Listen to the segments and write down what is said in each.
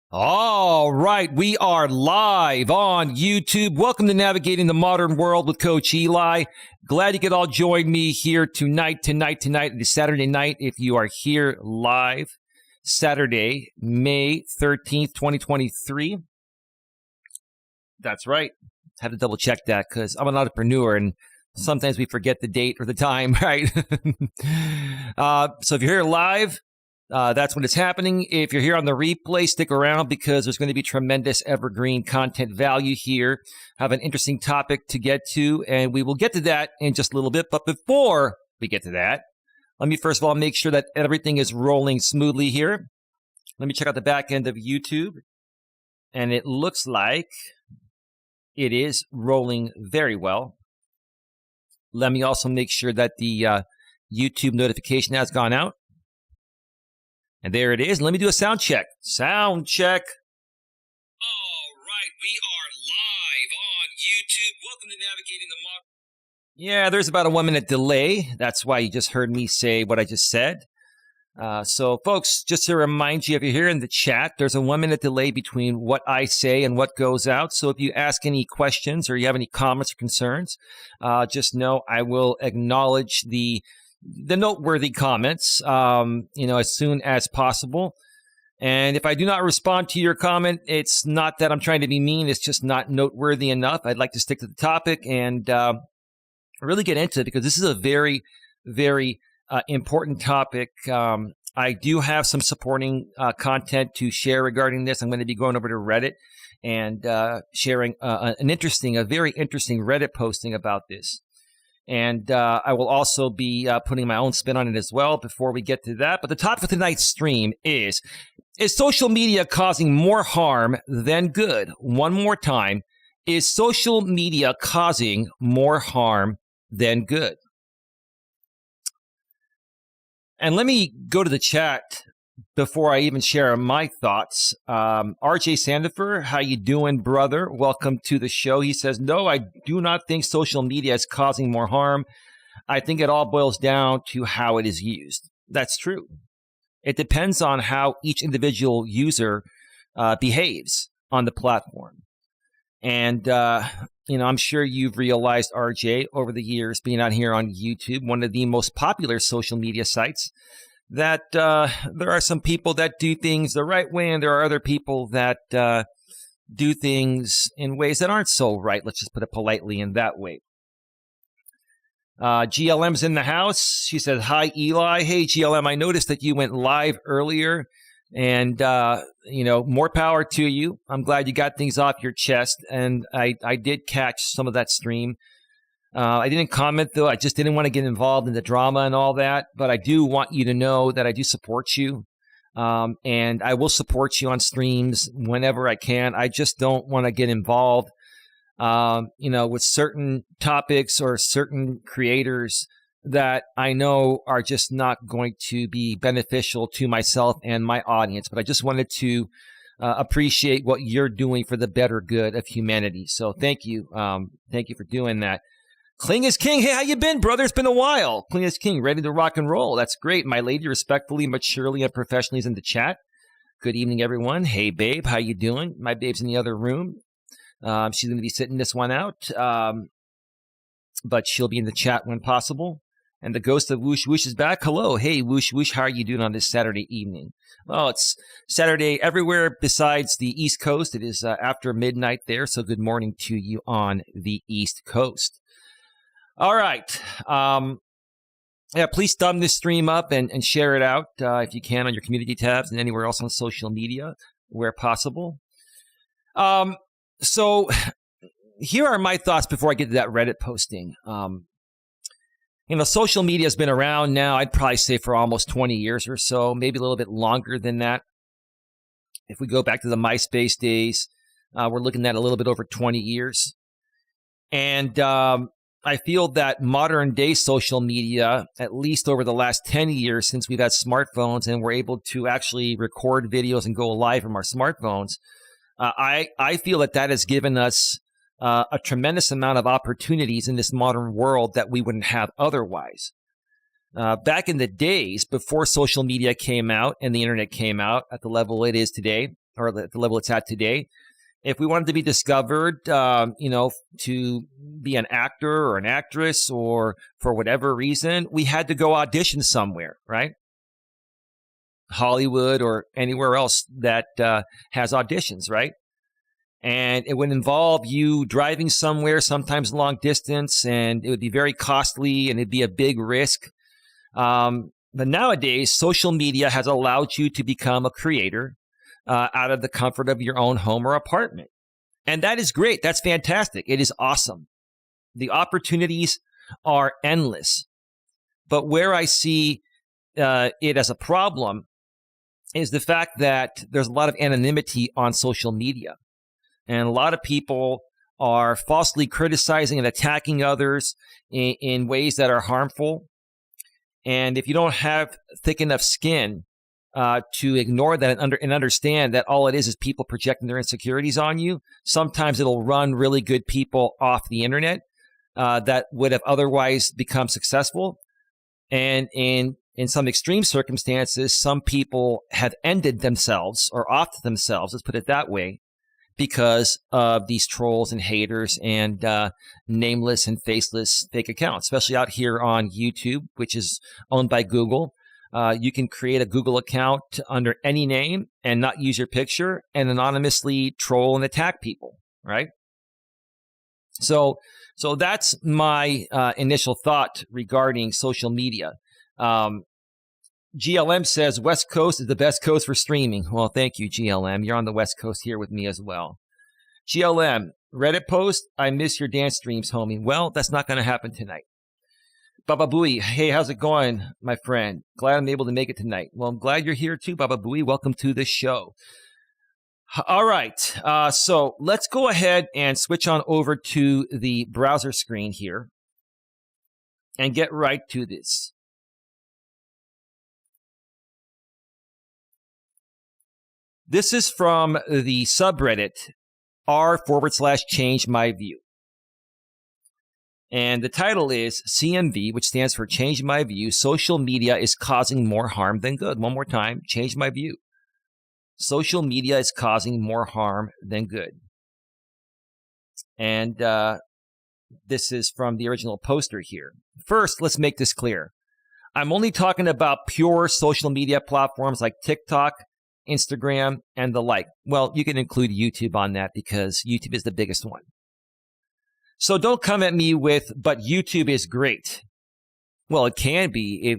All right, we are live on YouTube. Welcome to Navigating the Modern World with Coach Eli. Glad you could all join me here tonight. It is Saturday night if you are here live. Saturday, May 13th, 2023. That's right. Had to double check that because I'm an entrepreneur and sometimes we forget the date or the time, right? So if you're here live, that's when it's happening. If you're here on the replay, stick around because there's going to be tremendous evergreen content value here. I have an interesting topic to get to, and we will get to that in just a little bit. But before we get to that, let me first of all make sure that everything is rolling smoothly here. Let me check out the back end of YouTube, and it looks like it is rolling very well. Let me also make sure that the YouTube notification has gone out. And there it is. Let me do a sound check. Sound check. All right, we are live on YouTube. Welcome to Navigating the Modern. Yeah, there's about a 1 minute delay. That's why you just heard me say what I just said. So, folks, just to remind you, if you're here in the chat, there's a 1 minute delay between what I say and what goes out. So if you ask any questions or you have any comments or concerns, just know I will acknowledge the noteworthy comments, as soon as possible. And if I do not respond to your comment, it's not that I'm trying to be mean. It's just not noteworthy enough. I'd like to stick to the topic and really get into it because this is a very, very important topic. I do have some supporting content to share regarding this. I'm going to be going over to Reddit and sharing a very interesting Reddit posting about this. And I will also be putting my own spin on it as well before we get to that. But the topic of tonight's stream is social media causing more harm than good? One more time. Is social media causing more harm than good? And let me go to the chat before I even share my thoughts. RJ Sandifer, how you doing, brother? Welcome to the show. He says, no, I do not think social media is causing more harm. I think it all boils down to how it is used. That's true. It depends on how each individual user behaves on the platform. And, I'm sure you've realized, RJ, over the years being out here on YouTube, one of the most popular social media sites, that there are some people that do things the right way, and there are other people that do things in ways that aren't so right. Let's just put it politely in that way. GLM's in the house. She said, hi, Eli. Hey, GLM, I noticed that you went live earlier, and, more power to you. I'm glad you got things off your chest, and I did catch some of that stream. I didn't comment, though. I just didn't want to get involved in the drama and all that. But I do want you to know that I do support you. And I will support you on streams whenever I can. I just don't want to get involved, with certain topics or certain creators that I know are just not going to be beneficial to myself and my audience. But I just wanted to appreciate what you're doing for the better good of humanity. So thank you. Thank you for doing that. Cling is King. Hey, how you been, brother? It's been a while. Cling is King, ready to rock and roll. That's great. My lady, respectfully, maturely, and professionally is in the chat. Good evening, everyone. Hey, babe, how you doing? My babe's in the other room. She's going to be sitting this one out, but she'll be in the chat when possible. And the ghost of Whoosh Whoosh is back. Hello. Hey, Whoosh Whoosh, how are you doing on this Saturday evening? Well, it's Saturday everywhere besides the East Coast. It is after midnight there, so good morning to you on the East Coast. All right. Please thumb this stream up and share it out if you can on your community tabs and anywhere else on social media where possible. So here are my thoughts before I get to that Reddit posting. Social media has been around now, I'd probably say for almost 20 years or so, maybe a little bit longer than that. If we go back to the MySpace days, we're looking at a little bit over 20 years. And I feel that modern day social media, at least over the last 10 years since we've had smartphones and we're able to actually record videos and go live from our smartphones, I feel that has given us a tremendous amount of opportunities in this modern world that we wouldn't have otherwise. Back in the days before social media came out and the internet came out at the level it is today, or the level it's at today. If we wanted to be discovered, to be an actor or an actress or for whatever reason, we had to go audition somewhere, right? Hollywood or anywhere else that has auditions, right? And it would involve you driving somewhere, sometimes long distance, and it would be very costly and it'd be a big risk. But nowadays, social media has allowed you to become a creator out of the comfort of your own home or apartment. And that is great. That's fantastic. It is awesome. The opportunities are endless. But where I see it as a problem is the fact that there's a lot of anonymity on social media. And a lot of people are falsely criticizing and attacking others in ways that are harmful. And if you don't have thick enough skin to ignore that and understand that all it is people projecting their insecurities on you, sometimes it'll run really good people off the internet that would have otherwise become successful. And in some extreme circumstances, some people have ended themselves or offed themselves, let's put it that way, because of these trolls and haters and nameless and faceless fake accounts, especially out here on YouTube, which is owned by Google. You can create a Google account under any name and not use your picture and anonymously troll and attack people, right? So that's my initial thought regarding social media. GLM says West Coast is the best coast for streaming. Well, thank you, GLM. You're on the West Coast here with me as well. GLM, Reddit post, I miss your dance streams, homie. Well, that's not going to happen tonight. Baba Booey, hey, how's it going, my friend? Glad I'm able to make it tonight. Well, I'm glad you're here too, Baba Booey. Welcome to the show. All right, so let's go ahead and switch on over to the browser screen here and get right to this. This is from the subreddit r/change my view. And the title is CMV, which stands for Change My View. Social media is causing more harm than good. One more time, change my view. Social media is causing more harm than good. And this is from the original poster here. First, let's make this clear. I'm only talking about pure social media platforms like TikTok, Instagram, and the like. Well, you can include YouTube on that because YouTube is the biggest one. So don't come at me with, but YouTube is great. Well, it can be,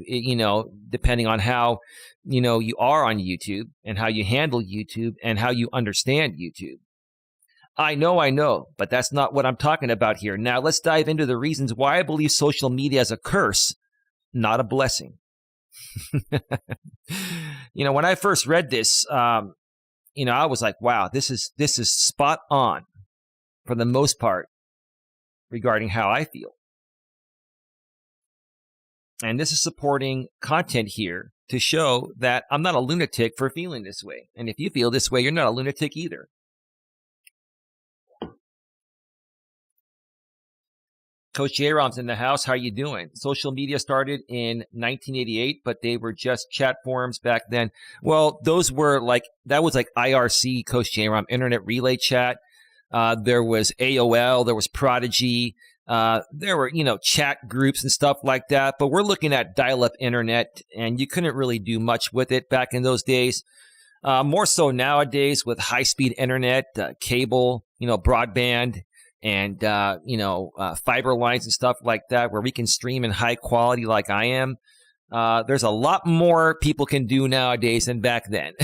depending on how, you are on YouTube and how you handle YouTube and how you understand YouTube. I know, but that's not what I'm talking about here. Now, let's dive into the reasons why I believe social media is a curse, not a blessing. When I first read this, I was like, wow, this is spot on for the most part regarding how I feel. And this is supporting content here to show that I'm not a lunatic for feeling this way. And if you feel this way, you're not a lunatic either. Coach J-Rom's in the house. How are you doing? Social media started in 1988, but they were just chat forums back then. Well, that was like IRC, Coach J-Rom, Internet Relay Chat. There was AOL, there was Prodigy. There were, chat groups and stuff like that. But we're looking at dial-up internet, and you couldn't really do much with it back in those days. More so nowadays with high-speed internet, cable, broadband, and, fiber lines and stuff like that where we can stream in high quality like I am. There's a lot more people can do nowadays than back then.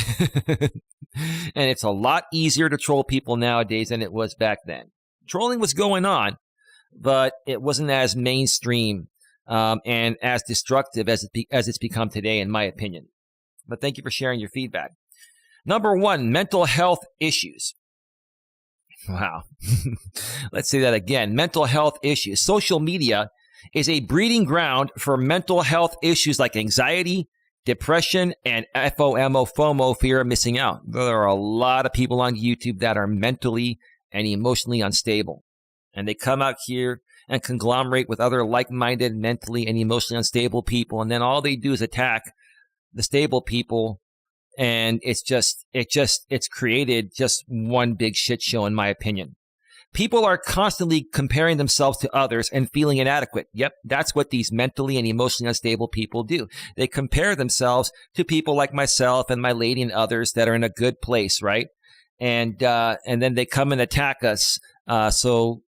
And it's a lot easier to troll people nowadays than it was back then. Trolling was going on, but it wasn't as mainstream and as destructive as it's become today, in my opinion. But thank you for sharing your feedback. Number 1, mental health issues. Wow. Let's say that again. Mental health issues. Social media is a breeding ground for mental health issues like anxiety, depression, and FOMO, fear of missing out. There are a lot of people on YouTube that are mentally and emotionally unstable. And they come out here and conglomerate with other like-minded, mentally and emotionally unstable people. And then all they do is attack the stable people And it's created just one big shit show, in my opinion. People are constantly comparing themselves to others and feeling inadequate. Yep, that's what these mentally and emotionally unstable people do. They compare themselves to people like myself and my lady and others that are in a good place, right? And then they come and attack us so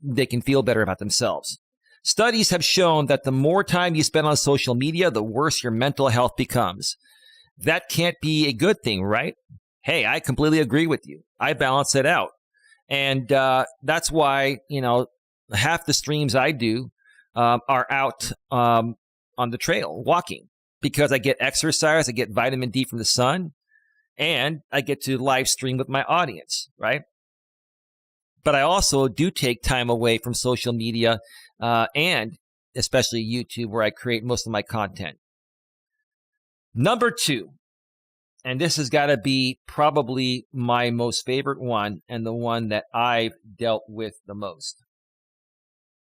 they can feel better about themselves. Studies have shown that the more time you spend on social media, the worse your mental health becomes. That can't be a good thing, right? Hey, I completely agree with you. I balance it out. And that's why, half the streams I do are out on the trail walking, because I get exercise, I get vitamin D from the sun, and I get to live stream with my audience, right? But I also do take time away from social media and especially YouTube, where I create most of my content. Number 2, and this has got to be probably my most favorite one and the one that I've dealt with the most.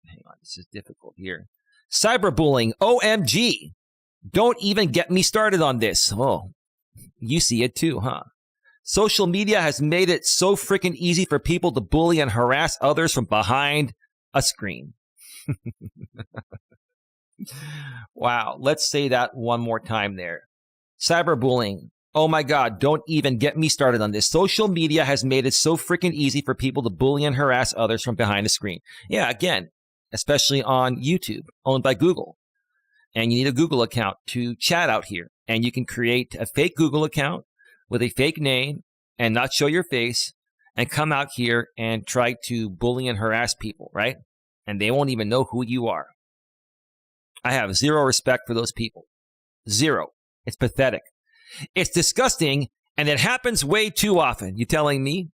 Hang on, this is difficult here. Cyberbullying, OMG. Don't even get me started on this. Oh, you see it too, huh? Social media has made it so freaking easy for people to bully and harass others from behind a screen. Wow, let's say that one more time there. Cyberbullying. Oh my God, don't even get me started on this. Social media has made it so freaking easy for people to bully and harass others from behind a screen. Yeah, again, especially on YouTube, owned by Google. And you need a Google account to chat out here. And you can create a fake Google account with a fake name and not show your face and come out here and try to bully and harass people, right? And they won't even know who you are. I have zero respect for those people. Zero. It's pathetic. It's disgusting, and it happens way too often. You telling me?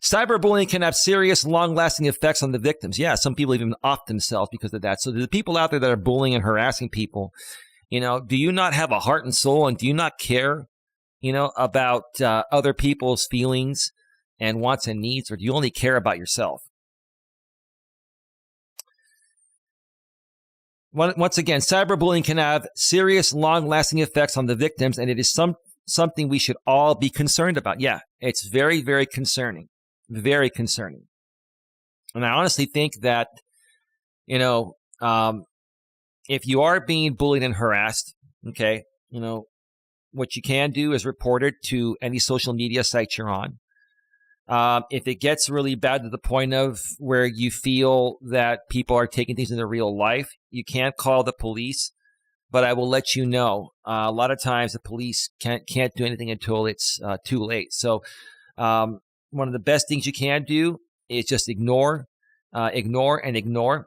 Cyberbullying can have serious, long-lasting effects on the victims. Yeah, some people even off themselves because of that. So the people out there that are bullying and harassing people, do you not have a heart and soul, and do you not care, about other people's feelings and wants and needs, or do you only care about yourself? Once again, cyberbullying can have serious, long-lasting effects on the victims, and it is something we should all be concerned about. Yeah, it's very, very concerning. Very concerning. And I honestly think that, if you are being bullied and harassed, okay, what you can do is report it to any social media site you're on. If it gets really bad to the point of where you feel that people are taking things into real life, you can't call the police, but I will let you know. A lot of times the police can't do anything until it's too late. So one of the best things you can do is just ignore, and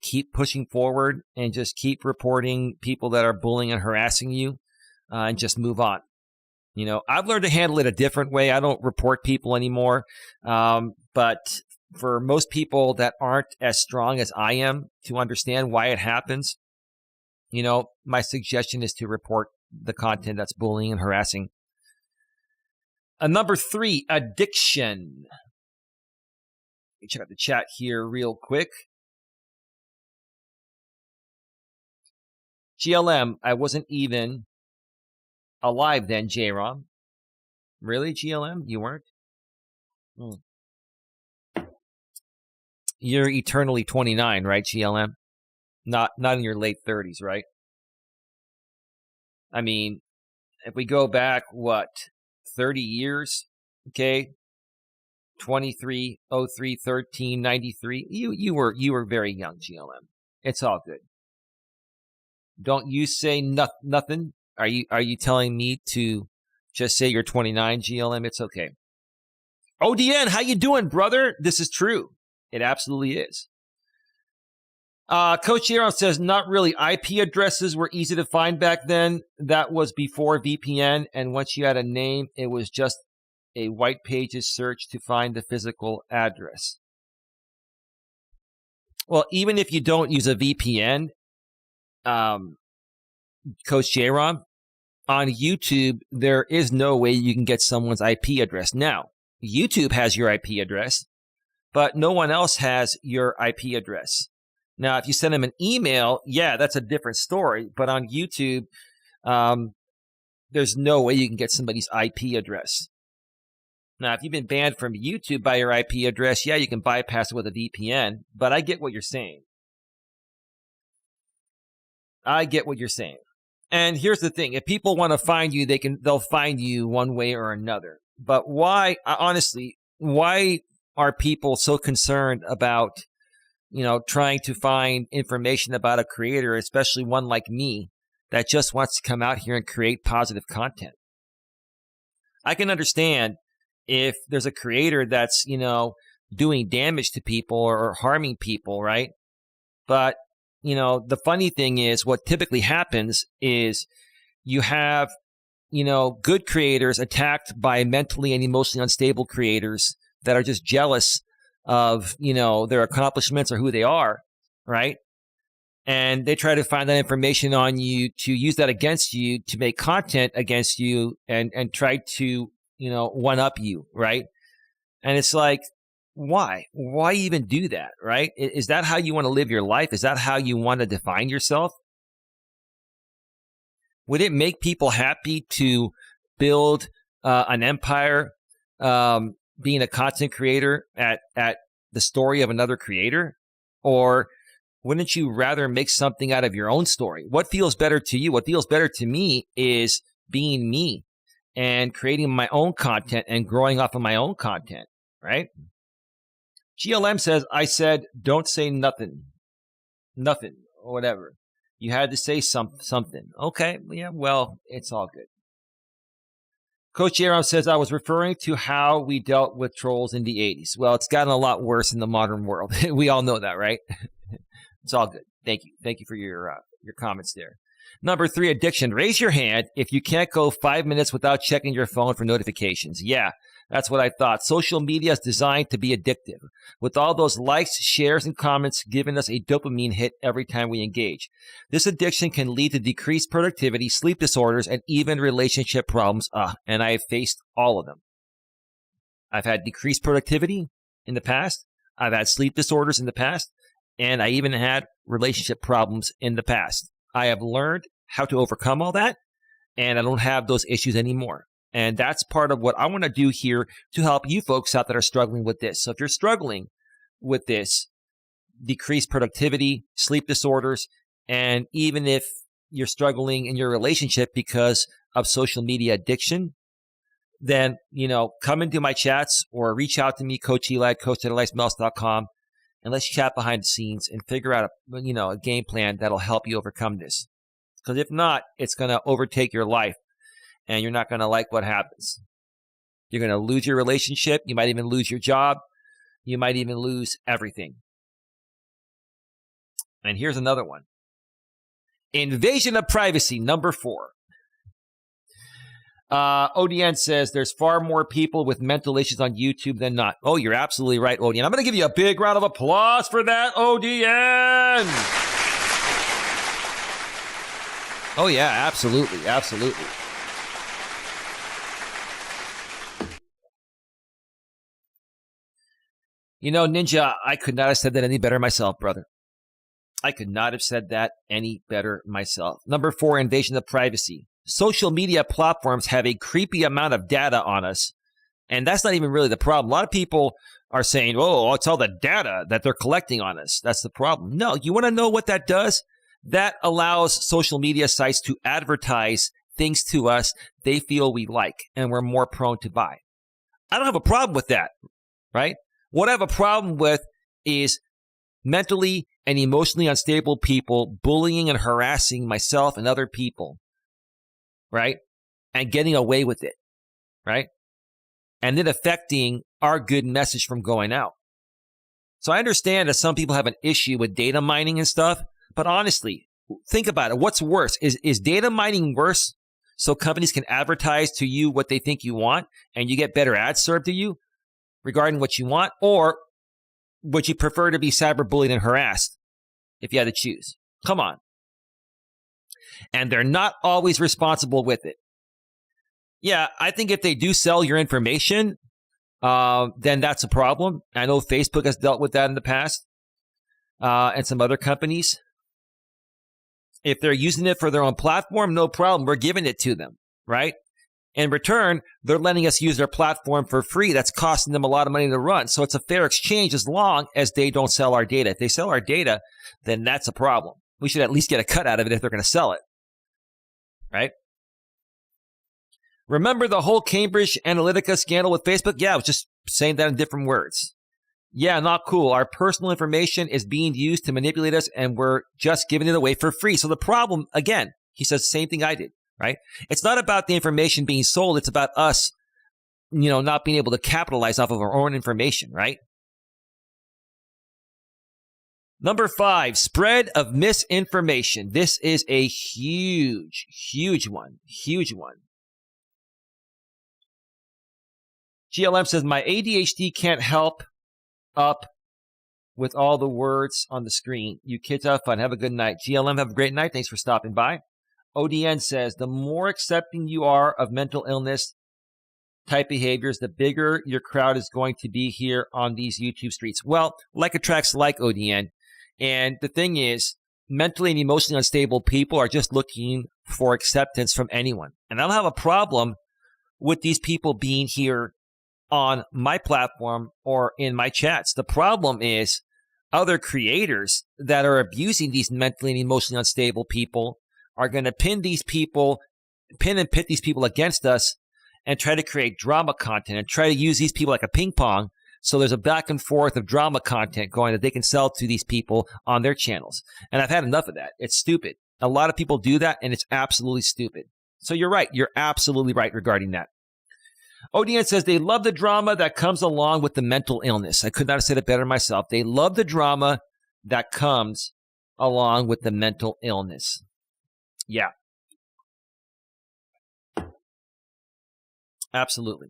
keep pushing forward and just keep reporting people that are bullying and harassing you, and just move on. I've learned to handle it a different way. I don't report people anymore. But for most people that aren't as strong as I am to understand why it happens, my suggestion is to report the content that's bullying and harassing. Number 3, addiction. Let me check out the chat here real quick. GLM, I wasn't even alive then, J-Rom. Really, GLM? You weren't? You're eternally 29, right, GLM? Not in your late 30s, right? I mean, if we go back, 30 years, okay? 23, 03, 13, 93. You were very young, GLM. It's all good. Don't you say nothing. Are you telling me to just say you're 29, GLM? It's okay. ODN, how you doing, brother? This is true. It absolutely is. Coach Aaron says, not really. IP addresses were easy to find back then. That was before VPN. And once you had a name, it was just a white pages search to find the physical address. Well, even if you don't use a VPN, Coach J-Rom, on YouTube, there is no way you can get someone's IP address. Now, YouTube has your IP address, but no one else has your IP address. Now, if you send them an email, yeah, that's a different story. But on YouTube, there's no way you can get somebody's IP address. Now, if you've been banned from YouTube by your IP address, yeah, you can bypass it with a VPN, but I get what you're saying. And here's the thing. If people want to find you, they'll find you one way or another. But why are people so concerned about, trying to find information about a creator, especially one like me that just wants to come out here and create positive content? I can understand if there's a creator that's, doing damage to people or harming people, right? But, the funny thing is what typically happens is you have, good creators attacked by mentally and emotionally unstable creators that are just jealous of, their accomplishments or who they are, right? And they try to find that information on you to use that against you, to make content against you and try to, one up you, right? And it's like, why? Why even do that, right? Is that how you want to live your life? Is that how you want to define yourself? Would it make people happy to build an empire, being a content creator at the story of another creator? Or wouldn't you rather make something out of your own story? What feels better to you? What feels better to me is being me and creating my own content and growing off of my own content, right? GLM says, I said, don't say nothing, or whatever. You had to say something. Okay, yeah, well, it's all good. Coach Eli says, I was referring to how we dealt with trolls in the 80s. Well, it's gotten a lot worse in the modern world. We all know that, right? It's all good. Thank you. Thank you for your comments there. Number 3, addiction. Raise your hand if you can't go 5 minutes without checking your phone for notifications. Yeah, that's what I thought. Social media is designed to be addictive, with all those likes, shares, and comments giving us a dopamine hit every time we engage. This addiction can lead to decreased productivity, sleep disorders, and even relationship problems. And I have faced all of them. I've had decreased productivity in the past. I've had sleep disorders in the past. And I even had relationship problems in the past. I have learned how to overcome all that, and I don't have those issues anymore. And that's part of what I want to do here to help you folks out that are struggling with this. So if you're struggling with this, decreased productivity, sleep disorders, and even if you're struggling in your relationship because of social media addiction, then, come into my chats or reach out to me, Coach Eli at coach@eliasmelas.com. And let's chat behind the scenes and figure out a game plan that'll help you overcome this. Because if not, it's going to overtake your life and you're not going to like what happens. You're going to lose your relationship. You might even lose your job. You might even lose everything. And here's another one. Invasion of privacy, number 4. ODN says there's far more people with mental issues on YouTube than not. Oh, you're absolutely right, ODN. I'm going to give you a big round of applause for that, ODN. Oh, yeah, absolutely, absolutely. Ninja, I could not have said that any better myself, brother. I could not have said that any better myself. Number 4, invasion of privacy. Social media platforms have a creepy amount of data on us, and that's not even really the problem. A lot of people are saying, oh, it's all the data that they're collecting on us. That's the problem. No, you want to know what that does? That allows social media sites to advertise things to us they feel we like, and we're more prone to buy. I don't have a problem with that, right? What I have a problem with is mentally and emotionally unstable people bullying and harassing myself and other people, right? And getting away with it, right? And then affecting our good message from going out. So I understand that some people have an issue with data mining and stuff, but honestly, think about it. What's worse? Is data mining worse so companies can advertise to you what they think you want and you get better ads served to you regarding what you want? Or would you prefer to be cyberbullied and harassed if you had to choose? Come on. And they're not always responsible with it. Yeah, I think if they do sell your information, then that's a problem. I know Facebook has dealt with that in the past, and some other companies. If they're using it for their own platform, no problem. We're giving it to them, right? In return, they're letting us use their platform for free. That's costing them a lot of money to run. So it's a fair exchange as long as they don't sell our data. If they sell our data, then that's a problem. We should at least get a cut out of it if they're going to sell it, right? Remember the whole Cambridge Analytica scandal with Facebook? Yeah, I was just saying that in different words. Yeah, not cool. Our personal information is being used to manipulate us, and we're just giving it away for free. So the problem, again, he says the same thing I did. Right? It's not about the information being sold. It's about us, not being able to capitalize off of our own information, right? Number 5, spread of misinformation. This is a huge, huge one. Huge one. GLM says, my ADHD can't help up with all the words on the screen. You kids have fun. Have a good night. GLM, have a great night. Thanks for stopping by. ODN says, the more accepting you are of mental illness type behaviors, the bigger your crowd is going to be here on these YouTube streets. Well, like attracts like, ODN. And the thing is, mentally and emotionally unstable people are just looking for acceptance from anyone. And I don't have a problem with these people being here on my platform or in my chats. The problem is other creators that are abusing these mentally and emotionally unstable people are going to pin and pit these people against us and try to create drama content and try to use these people like a ping pong. So there's a back and forth of drama content going that they can sell to these people on their channels. And I've had enough of that. It's stupid. A lot of people do that, and it's absolutely stupid. So you're right. You're absolutely right regarding that. ODN says they love the drama that comes along with the mental illness. I could not have said it better myself. They love the drama that comes along with the mental illness. Yeah. Absolutely.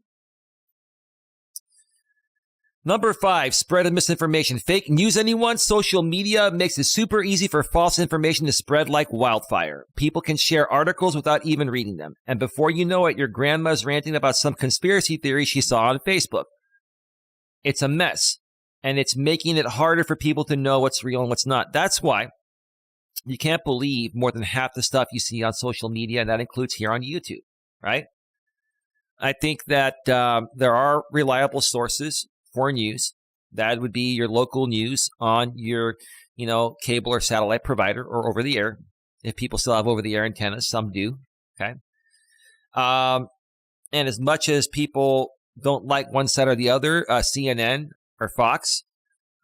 Number 5, spread of misinformation. Fake news, anyone? Social media makes it super easy for false information to spread like wildfire. People can share articles without even reading them. And before you know it, your grandma's ranting about some conspiracy theory she saw on Facebook. It's a mess. And it's making it harder for people to know what's real and what's not. That's why you can't believe more than half the stuff you see on social media, and that includes here on YouTube, right? I think that there are reliable sources for news. That would be your local news on your, cable or satellite provider or over the air. If people still have over the air antennas, some do. Okay. And as much as people don't like one side or the other, CNN or Fox,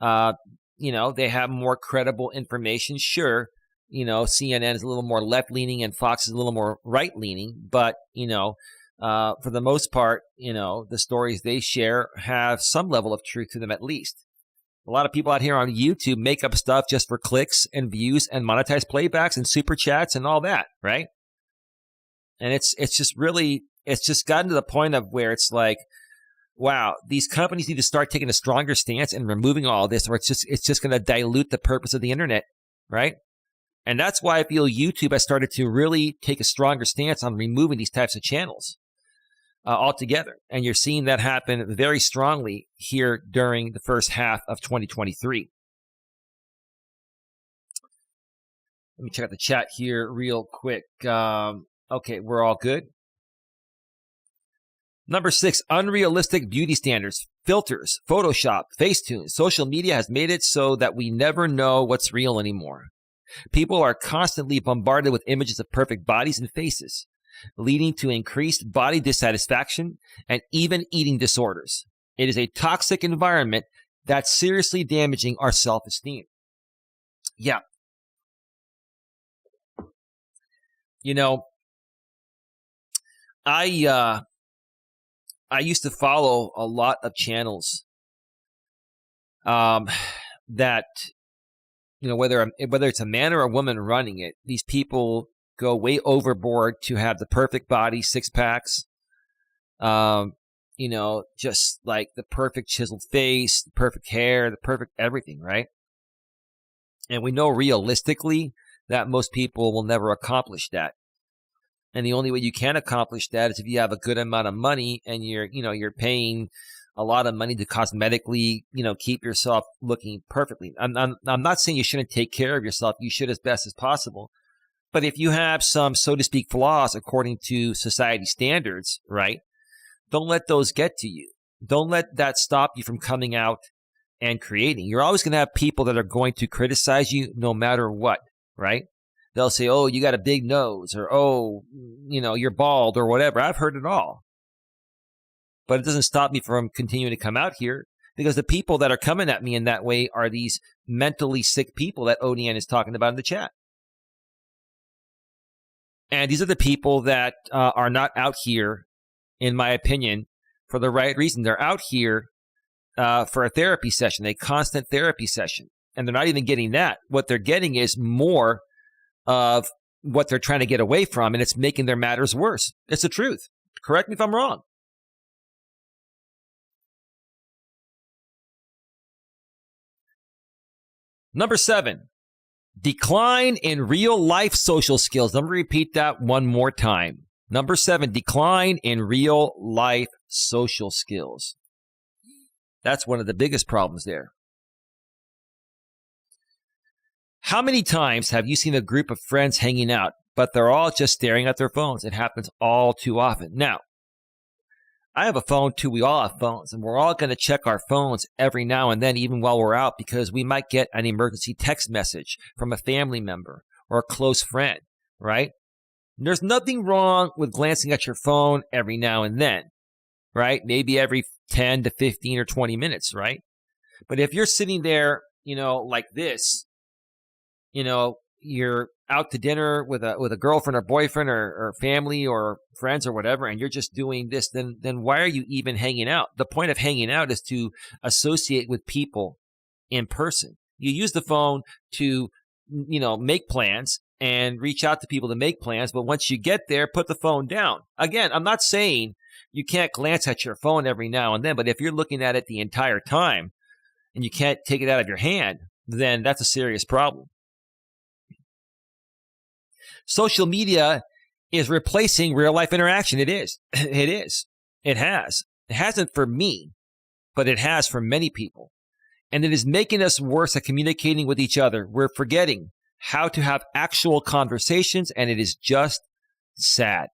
they have more credible information. Sure. CNN is a little more left-leaning and Fox is a little more right-leaning, but, for the most part, the stories they share have some level of truth to them at least. A lot of people out here on YouTube make up stuff just for clicks and views and monetized playbacks and super chats and all that, right? And it's just gotten to the point of where it's like, wow, these companies need to start taking a stronger stance and removing all this, or it's just going to dilute the purpose of the internet, right? And that's why I feel YouTube has started to really take a stronger stance on removing these types of channels altogether. And you're seeing that happen very strongly here during the first half of 2023. Let me check out the chat here real quick. Okay, we're all good. Number 6, unrealistic beauty standards, filters, Photoshop, Facetune. Social media has made it so that we never know what's real anymore. People are constantly bombarded with images of perfect bodies and faces, leading to increased body dissatisfaction and even eating disorders. It is a toxic environment that's seriously damaging our self-esteem. Yeah. I used to follow a lot of channels that, whether it's a man or a woman running it, these people go way overboard to have the perfect body, 6-packs, just like the perfect chiseled face, the perfect hair, the perfect everything, right? And we know realistically that most people will never accomplish that. And the only way you can accomplish that is if you have a good amount of money and you're paying a lot of money to cosmetically, keep yourself looking perfectly. I'm not saying you shouldn't take care of yourself. You should as best as possible. But if you have some, so to speak, flaws according to society standards, right? Don't let those get to you. Don't let that stop you from coming out and creating. You're always going to have people that are going to criticize you no matter what, right? They'll say, oh, you got a big nose, or, oh, you're bald, or whatever. I've heard it all. But it doesn't stop me from continuing to come out here, because the people that are coming at me in that way are these mentally sick people that ODN is talking about in the chat. And these are the people that are not out here, in my opinion, for the right reason. They're out here for a therapy session, a constant therapy session. And they're not even getting that. What they're getting is more of what they're trying to get away from, and it's making their matters worse. It's the truth. Correct me if I'm wrong. Number 7, decline in real-life social skills. Let me repeat that one more time. Number 7, decline in real-life social skills. That's one of the biggest problems there. How many times have you seen a group of friends hanging out, but they're all just staring at their phones? It happens all too often. Now, I have a phone too. We all have phones, and we're all going to check our phones every now and then, even while we're out, because we might get an emergency text message from a family member or a close friend, right? There's nothing wrong with glancing at your phone every now and then, right? Maybe every 10 to 15 or 20 minutes, right? But if you're sitting there, like this, you're out to dinner with a girlfriend or boyfriend or family or friends or whatever, and you're just doing this, then why are you even hanging out? The point of hanging out is to associate with people in person. You use the phone to, make plans and reach out to people to make plans, but once you get there, put the phone down. Again, I'm not saying you can't glance at your phone every now and then, but if you're looking at it the entire time and you can't take it out of your hand, then that's a serious problem. Social media is replacing real-life interaction. It is. It is. It has. It hasn't for me, but it has for many people. And it is making us worse at communicating with each other. We're forgetting how to have actual conversations, and it is just sad.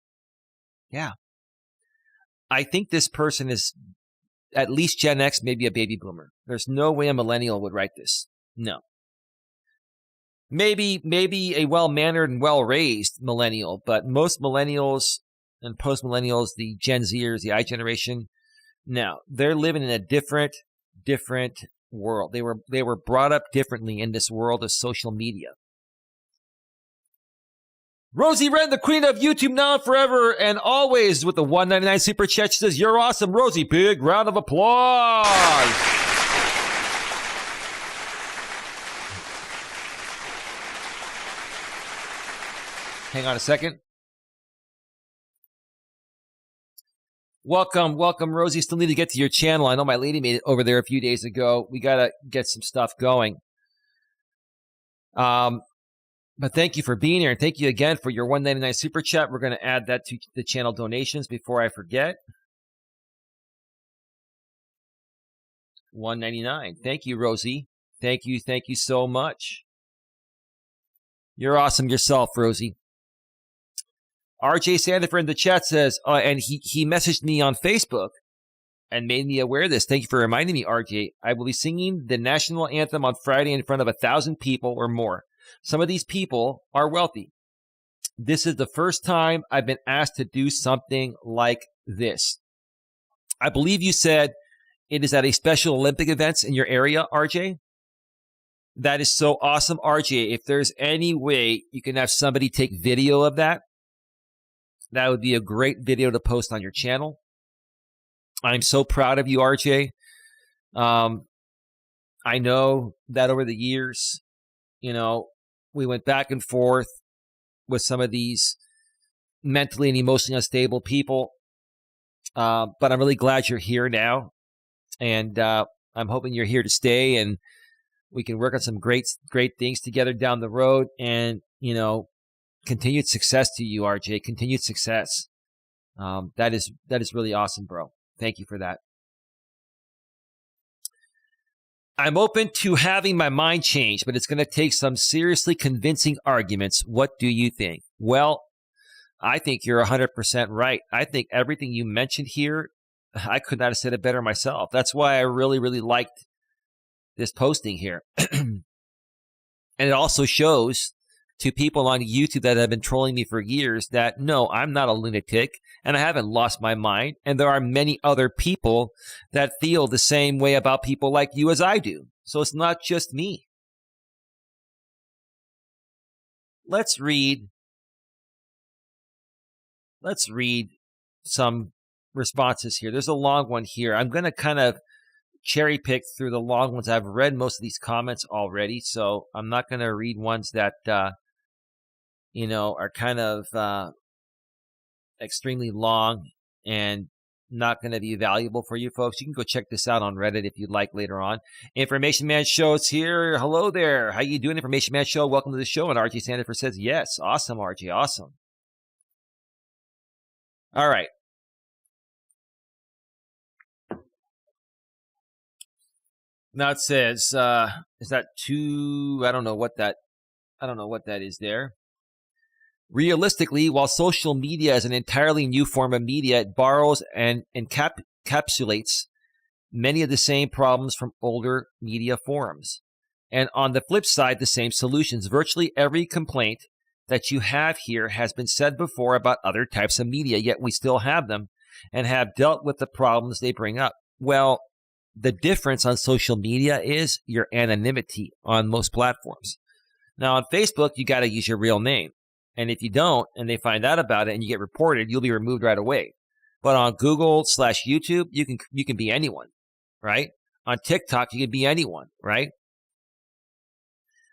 Yeah. I think this person is at least Gen X, maybe a baby boomer. There's no way a millennial would write this. No. Maybe a well-mannered and well-raised millennial, but most millennials and post-millennials, the Gen Zers, the I generation, no, they're living in a different world. They were brought up differently in this world of social media. Rosie Wren, the queen of YouTube now and forever and always, with the $1.99 super chat. She says, "You're awesome, Rosie." Big round of applause. Hang on a second. Welcome, Rosie. Still need to get to your channel. I know my lady made it over there a few days ago. We got to get some stuff going. But thank you for being here, and thank you again for your $1.99 super chat. We're going to add that to the channel donations before I forget. $1.99. Thank you, Rosie. Thank you so much. You're awesome yourself, Rosie. RJ Sandifer in the chat says, and he messaged me on Facebook and made me aware of this. Thank you for reminding me, RJ. I will be singing the national anthem on Friday in front of 1,000 people or more. Some of these people are wealthy. This is the first time I've been asked to do something like this. I believe you said it is at a Special Olympic events in your area, RJ. That is so awesome, RJ. If there's any way you can have somebody take video of that, that would be a great video to post on your channel. I'm so proud of you, RJ. I know that over the years, we went back and forth with some of these mentally and emotionally unstable people. But I'm really glad you're here now. And I'm hoping you're here to stay, and we can work on some great things together down the road. And, continued success to you, RJ. Continued success. That is really awesome, bro. Thank you for that. I'm open to having my mind changed, but it's going to take some seriously convincing arguments. What do you think? Well, I think you're 100% right. I think everything you mentioned here, I could not have said it better myself. That's why I really, really liked this posting here. And it also shows to people on YouTube that have been trolling me for years that, no, I'm not a lunatic and I haven't lost my mind. And there are many other people that feel the same way about people like you as I do. So it's not just me. Let's read some responses here. There's a long one here. I'm going to kind of cherry pick through the long ones. I've read most of these comments already, so I'm not going to read ones that are kind of extremely long and not going to be valuable for you folks. You can go check this out on Reddit if you'd like later on. Information Man Show's here. Hello there. How you doing, Information Man Show? Welcome to the show. And RJ Sandiford says, yes. Awesome, RJ. Awesome. All right. Now it says, is that two? I don't know what that is there. Realistically, while social media is an entirely new form of media, it borrows and encapsulates many of the same problems from older media forms. And on the flip side, the same solutions. Virtually every complaint that you have here has been said before about other types of media, yet we still have them and have dealt with the problems they bring up. Well, the difference on social media is your anonymity on most platforms. Now, on Facebook, you got to use your real name. And if you don't, and they find out about it and you get reported, you'll be removed right away. But on Google/YouTube, you can be anyone, right? On TikTok, you can be anyone, right?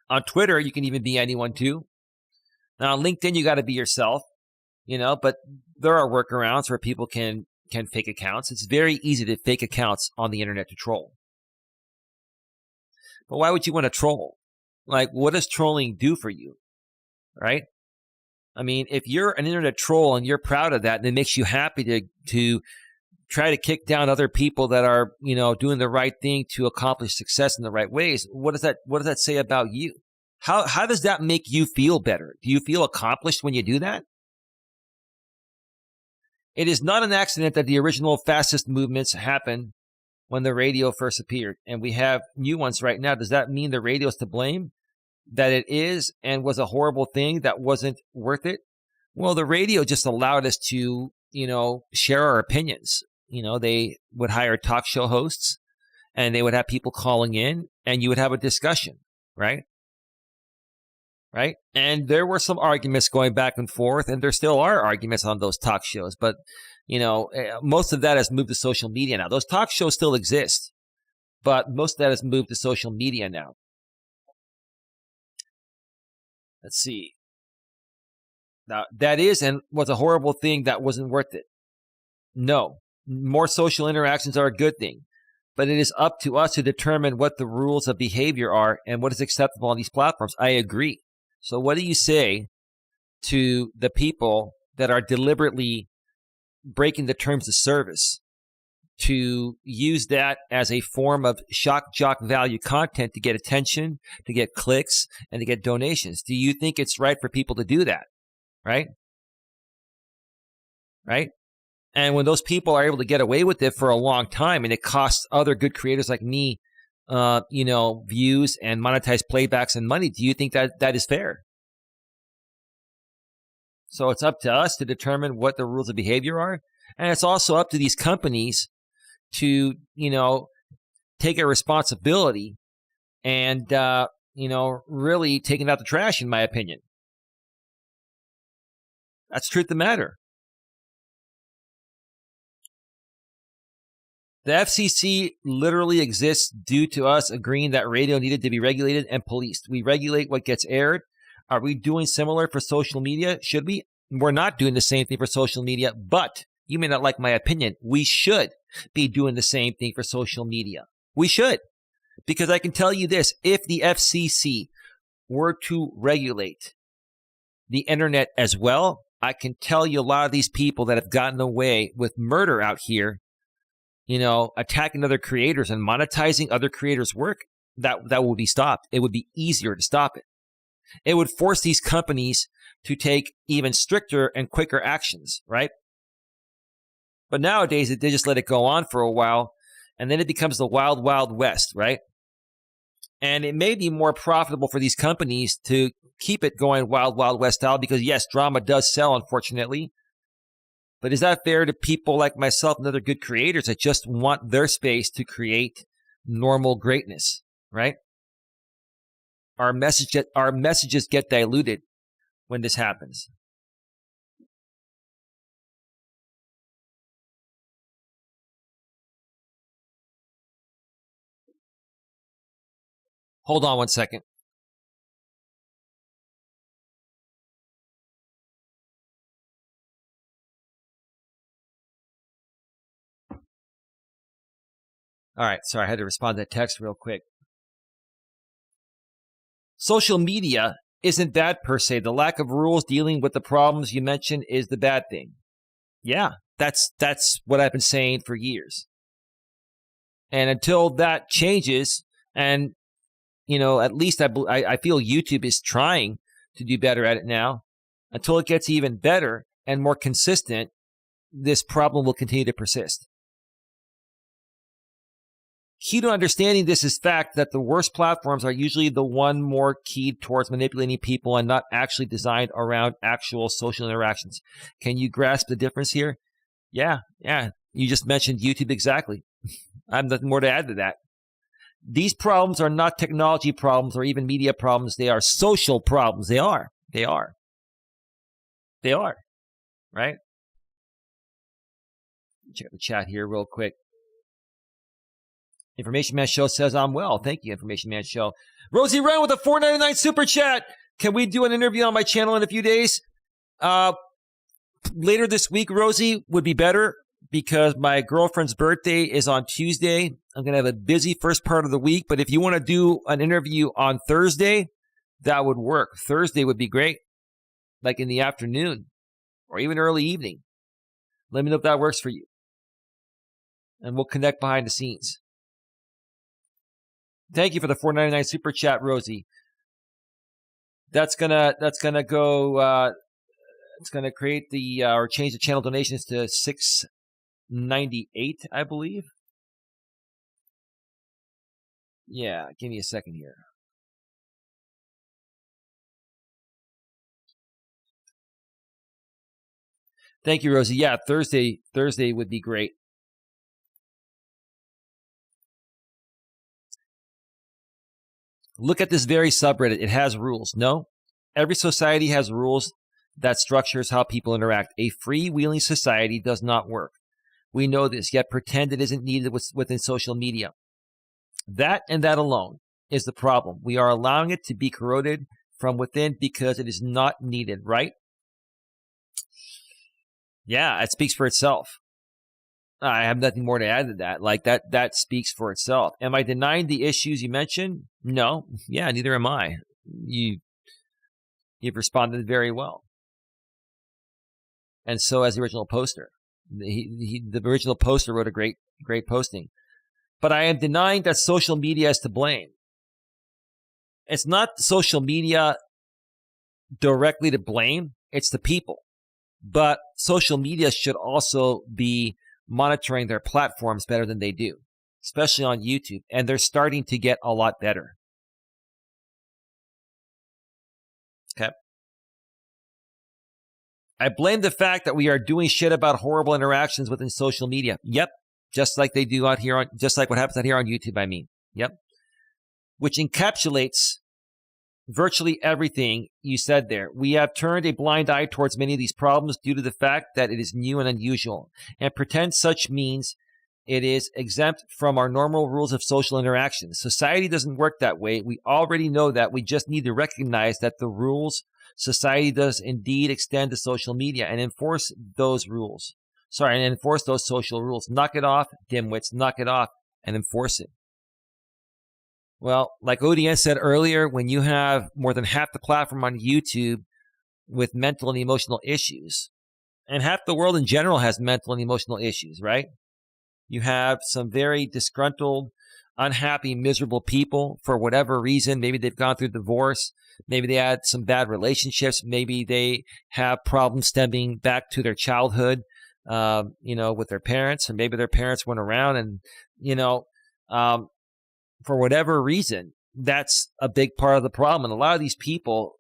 On Twitter, you can even be anyone too. Now, on LinkedIn, you got to be yourself, but there are workarounds where people can fake accounts. It's very easy to fake accounts on the internet to troll. But why would you want to troll? Like, what does trolling do for you, right? I mean, if you're an internet troll and you're proud of that, and it makes you happy to try to kick down other people that are, doing the right thing to accomplish success in the right ways, what does that say about you? How does that make you feel better? Do you feel accomplished when you do that? It is not an accident that the original fascist movements happened when the radio first appeared, and we have new ones right now. Does that mean the radio is to blame? That it is and was a horrible thing that wasn't worth it? Well, the radio just allowed us to, share our opinions. They would hire talk show hosts and they would have people calling in and you would have a discussion, right? Right? And there were some arguments going back and forth, and there still are arguments on those talk shows. But, most of that has moved to social media now. Those talk shows still exist, but most of that has moved to social media now. Let's see. Now, that is and was a horrible thing that wasn't worth it. No. More social interactions are a good thing. But it is up to us to determine what the rules of behavior are and what is acceptable on these platforms. I agree. So what do you say to the people that are deliberately breaking the terms of service to use that as a form of shock jock value content to get attention, to get clicks, and to get donations? Do you think it's right for people to do that? Right? Right? And when those people are able to get away with it for a long time and it costs other good creators like me, views and monetized playbacks and money, do you think that is fair? So it's up to us to determine what the rules of behavior are. And it's also up to these companies to, take a responsibility and, really taking out the trash, in my opinion. That's the truth of the matter. The FCC literally exists due to us agreeing that radio needed to be regulated and policed. We regulate what gets aired. Are we doing similar for social media? Should we? We're not doing the same thing for social media, but you may not like my opinion. We should be doing the same thing for social media. We should. Because I can tell you this, if the FCC were to regulate the internet as well, I can tell you a lot of these people that have gotten away with murder out here, attacking other creators and monetizing other creators' work, that would be stopped. It would be easier to stop it. It would force these companies to take even stricter and quicker actions, right? But nowadays, they just let it go on for a while, and then it becomes the wild, wild west, right? And it may be more profitable for these companies to keep it going wild, wild west style because, yes, drama does sell, unfortunately. But is that fair to people like myself and other good creators that just want their space to create normal greatness, right? Our messages get diluted when this happens. Hold on one second. All right, sorry, I had to respond to that text real quick. Social media isn't bad per se. The lack of rules dealing with the problems you mentioned is the bad thing. Yeah, that's what I've been saying for years. And until that changes, and at least I feel YouTube is trying to do better at it now. Until it gets even better and more consistent, this problem will continue to persist. Key to understanding this is fact that the worst platforms are usually the one more keyed towards manipulating people and not actually designed around actual social interactions. Can you grasp the difference here? Yeah. You just mentioned YouTube exactly. I have nothing more to add to that. These problems are not technology problems or even media problems. They are social problems. They are. Right? Check the chat here real quick. Information Man Show says I'm well. Thank you, Information Man Show. Rosie Wren with a $4.99 super chat. Can we do an interview on my channel in a few days? Later this week, Rosie, would be better because my girlfriend's birthday is on Tuesday. I'm going to have a busy first part of the week, but if you want to do an interview on Thursday, that would work. Thursday would be great, like in the afternoon or even early evening. Let me know if that works for you, and we'll connect behind the scenes. Thank you for the $4.99 super chat, Rosie. That's gonna go. It's gonna create the or change the channel donations to $6.98, I believe. Yeah, give me a second here. Thank you, Rosie. Yeah, Thursday would be great. Look at this very subreddit. It has rules. No, every society has rules that structures how people interact. A freewheeling society does not work. We know this, yet pretend it isn't needed within social media. That and that alone is the problem. We are allowing it to be corroded from within because it is not needed, right? Yeah, it speaks for itself. I have nothing more to add to that. Like that speaks for itself. Am I denying the issues you mentioned? No. Yeah, neither am I. You've responded very well. And so has the original poster. The original poster wrote a great posting. But I am denying that social media is to blame. It's not social media directly to blame. It's the people. But social media should also be monitoring their platforms better than they do, especially on YouTube. And they're starting to get a lot better. Okay. I blame the fact that we are doing shit about horrible interactions within social media. Yep. Just like they do out here just like what happens out here on YouTube, I mean. Yep. Which encapsulates virtually everything you said there. We have turned a blind eye towards many of these problems due to the fact that it is new and unusual, and pretend such means it is exempt from our normal rules of social interaction. Society doesn't work that way. We already know that. We just need to recognize that the rules society does indeed extend to social media and enforce those rules. And enforce those social rules. Knock it off, dimwits. Knock it off and enforce it. Well, like ODN said earlier, when you have more than half the platform on YouTube with mental and emotional issues, and half the world in general has mental and emotional issues, right? You have some very disgruntled, unhappy, miserable people for whatever reason. Maybe they've gone through divorce. Maybe they had some bad relationships. Maybe they have problems stemming back to their childhood, with their parents, or maybe their parents weren't around, and, for whatever reason, that's a big part of the problem. And a lot of these people,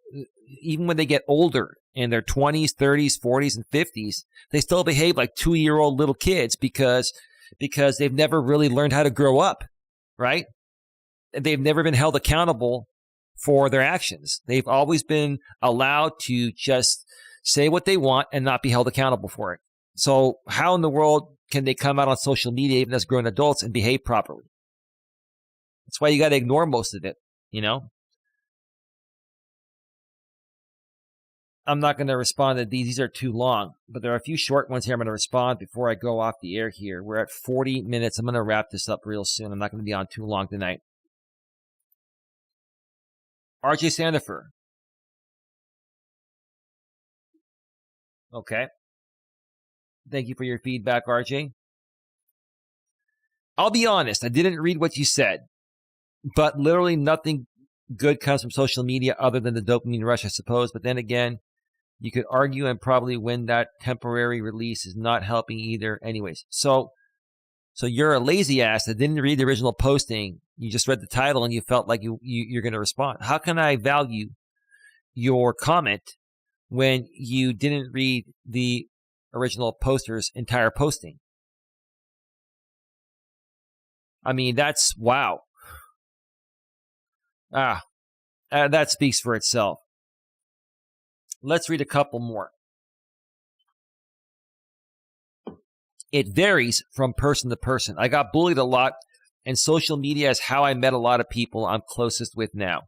even when they get older, in their 20s, 30s, 40s, and 50s, they still behave like 2-year-old little kids because they've never really learned how to grow up, right? They've never been held accountable for their actions. They've always been allowed to just say what they want and not be held accountable for it. So how in the world can they come out on social media, even as grown adults, and behave properly? That's why you got to ignore most of it, I'm not going to respond to these. These are too long, but there are a few short ones here I'm going to respond before I go off the air here. We're at 40 minutes. I'm going to wrap this up real soon. I'm not going to be on too long tonight. RJ Sandifer. Okay. Thank you for your feedback, RJ. I'll be honest. I didn't read what you said, but literally nothing good comes from social media other than the dopamine rush, I suppose. But then again, you could argue and probably win that temporary release is not helping either. Anyways, so you're a lazy ass that didn't read the original posting. You just read the title and you felt like you're going to respond. How can I value your comment when you didn't read the original poster's entire posting? I mean, that's wow. That speaks for itself. Let's read a couple more. It varies from person to person. I got bullied a lot, and social media is how I met a lot of people I'm closest with now.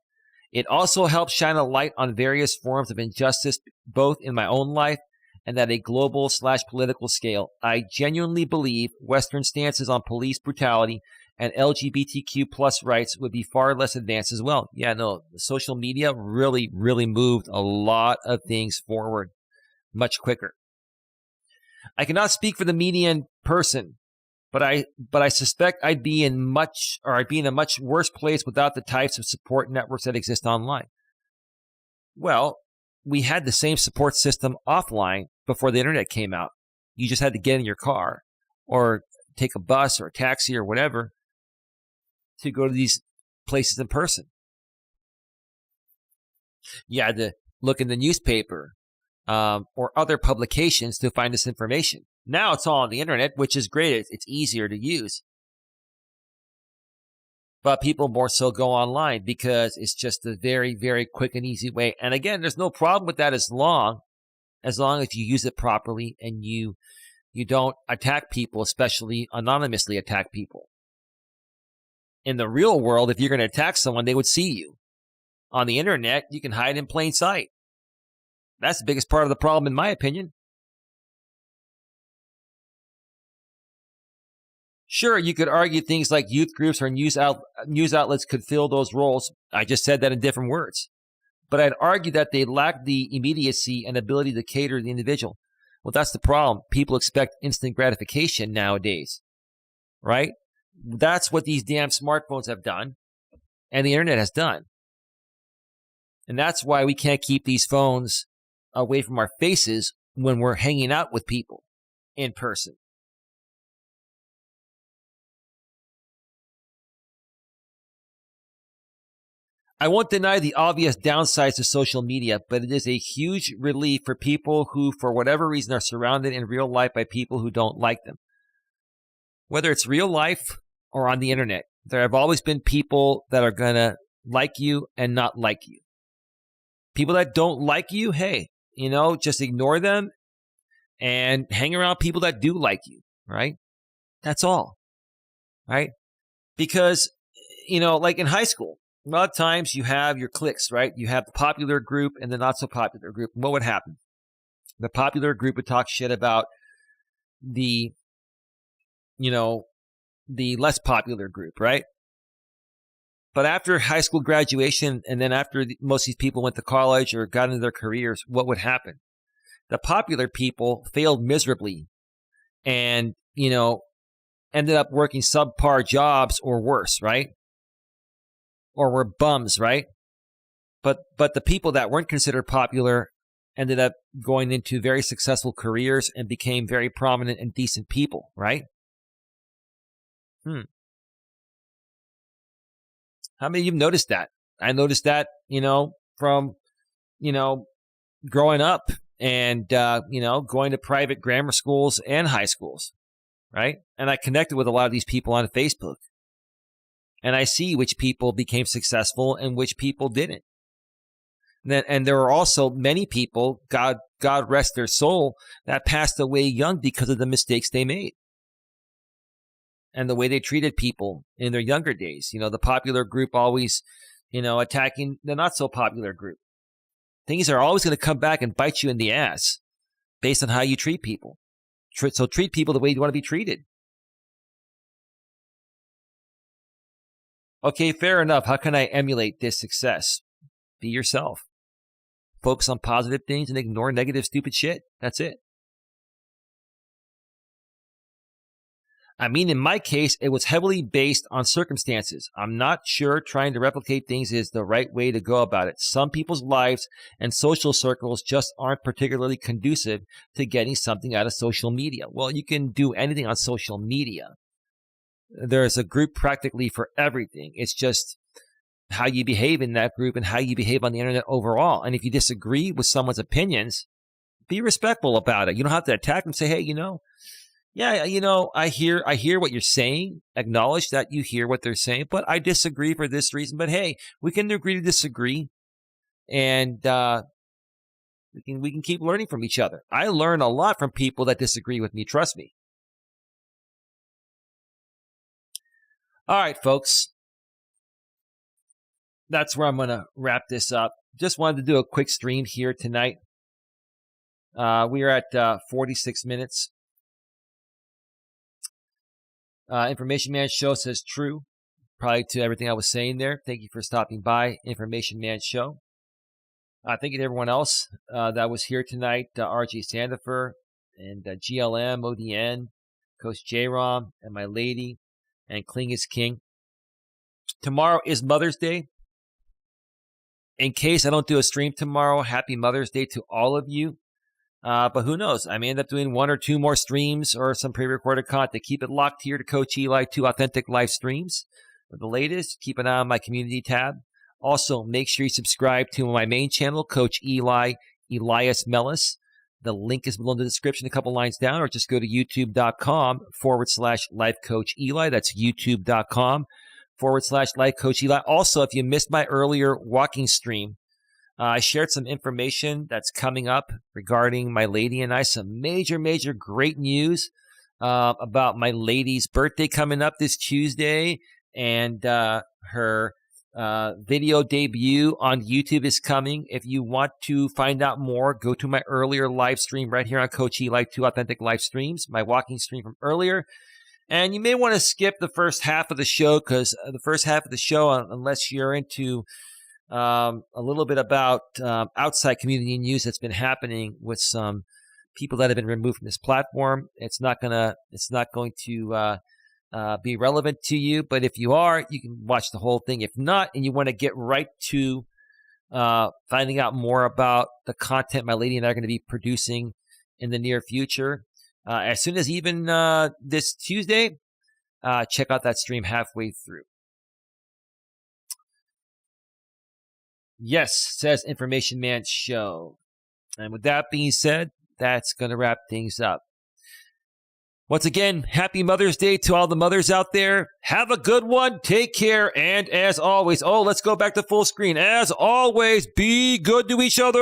It also helps shine a light on various forms of injustice, both in my own life and at a global/political scale. I genuinely believe Western stances on police brutality and LGBTQ plus rights would be far less advanced as well. Yeah, no, social media really, really moved a lot of things forward much quicker. I cannot speak for the median person, but I suspect I'd be in a much worse place without the types of support networks that exist online. Well, we had the same support system offline before the internet came out. You just had to get in your car or take a bus or a taxi or whatever to go to these places in person. You had to look in the newspaper or other publications to find this information. Now it's all on the internet, which is great. It's easier to use. But people more so go online because it's just a very, very quick and easy way. And again, there's no problem with that as long as you use it properly and you don't attack people, especially anonymously attack people. In the real world, if you're going to attack someone, they would see you. On the internet, you can hide in plain sight. That's the biggest part of the problem, in my opinion. Sure, you could argue things like youth groups or news outlets could fill those roles. I just said that in different words. But I'd argue that they lack the immediacy and ability to cater to the individual. Well, that's the problem. People expect instant gratification nowadays, right? That's what these damn smartphones have done, and the internet has done. And that's why we can't keep these phones away from our faces when we're hanging out with people in person. I won't deny the obvious downsides to social media, but it is a huge relief for people who, for whatever reason, are surrounded in real life by people who don't like them. Whether it's real life or on the internet, there have always been people that are going to like you and not like you. People that don't like you, hey, just ignore them and hang around people that do like you, right? That's all, right? Because, like in high school, a lot of times you have your cliques, right? You have the popular group and the not so popular group. What would happen? The popular group would talk shit about the less popular group, right? But after high school graduation, and then after most of these people went to college or got into their careers, what would happen? The popular people failed miserably and, ended up working subpar jobs or worse, right? Or were bums, right? But the people that weren't considered popular ended up going into very successful careers and became very prominent and decent people, right? How many of you have noticed that? I noticed that, from, growing up and, going to private grammar schools and high schools, right? And I connected with a lot of these people on Facebook. And I see which people became successful and which people didn't. And there were also many people, God rest their soul, that passed away young because of the mistakes they made and the way they treated people in their younger days. The popular group always, attacking the not so popular group. Things are always going to come back and bite you in the ass based on how you treat people. So treat people the way you want to be treated. Okay, fair enough. How can I emulate this success? Be yourself. Focus on positive things and ignore negative, stupid shit. That's it. I mean, in my case, it was heavily based on circumstances. I'm not sure trying to replicate things is the right way to go about it. Some people's lives and social circles just aren't particularly conducive to getting something out of social media. Well, you can do anything on social media. There's a group practically for everything. It's just how you behave in that group and how you behave on the internet overall. And if you disagree with someone's opinions, be respectful about it. You don't have to attack them. Say, hey, I hear what you're saying. Acknowledge that you hear what they're saying, but I disagree for this reason. But hey, we can agree to disagree, and we can keep learning from each other. I learn a lot from people that disagree with me. Trust me. All right, folks. That's where I'm going to wrap this up. Just wanted to do a quick stream here tonight. We are at 46 minutes. Information Man Show says true. Probably to everything I was saying there. Thank you for stopping by, Information Man Show. Thank you to everyone else that was here tonight. RJ Sandifer and GLM, ODN, Coach J-Rom, and my lady, and Kling is King. Tomorrow is Mother's Day. In case I don't do a stream tomorrow, happy Mother's Day to all of you. But who knows? I may end up doing one or two more streams or some pre-recorded content. Keep it locked here to Coach Eli, 2 authentic live streams. For the latest, keep an eye on my community tab. Also, make sure you subscribe to my main channel, Coach Eli, Elias Melas. The link is below in the description, a couple lines down, or just go to youtube.com/lifecoacheli. That's youtube.com/lifecoacheli. Also, if you missed my earlier walking stream, I shared some information that's coming up regarding my lady and I. Some major great news about my lady's birthday coming up this Tuesday. And her video debut on YouTube is coming. If you want to find out more, go to my earlier live stream right here on Coach Eli, 2 authentic live streams, my walking stream from earlier. And you may want to skip the first half of the show because the first half of the show, unless you're into a little bit about outside community news that's been happening with some people that have been removed from this platform, it's not going to be relevant to you. But if you are, you can watch the whole thing. If not, and you want to get right to finding out more about the content my lady and I are going to be producing in the near future, as soon as even this Tuesday, check out that stream halfway through. Yes, says Information Man Show. And with that being said, that's going to wrap things up. Once again, happy Mother's Day to all the mothers out there. Have a good one. Take care. And as always, let's go back to full screen. As always, be good to each other.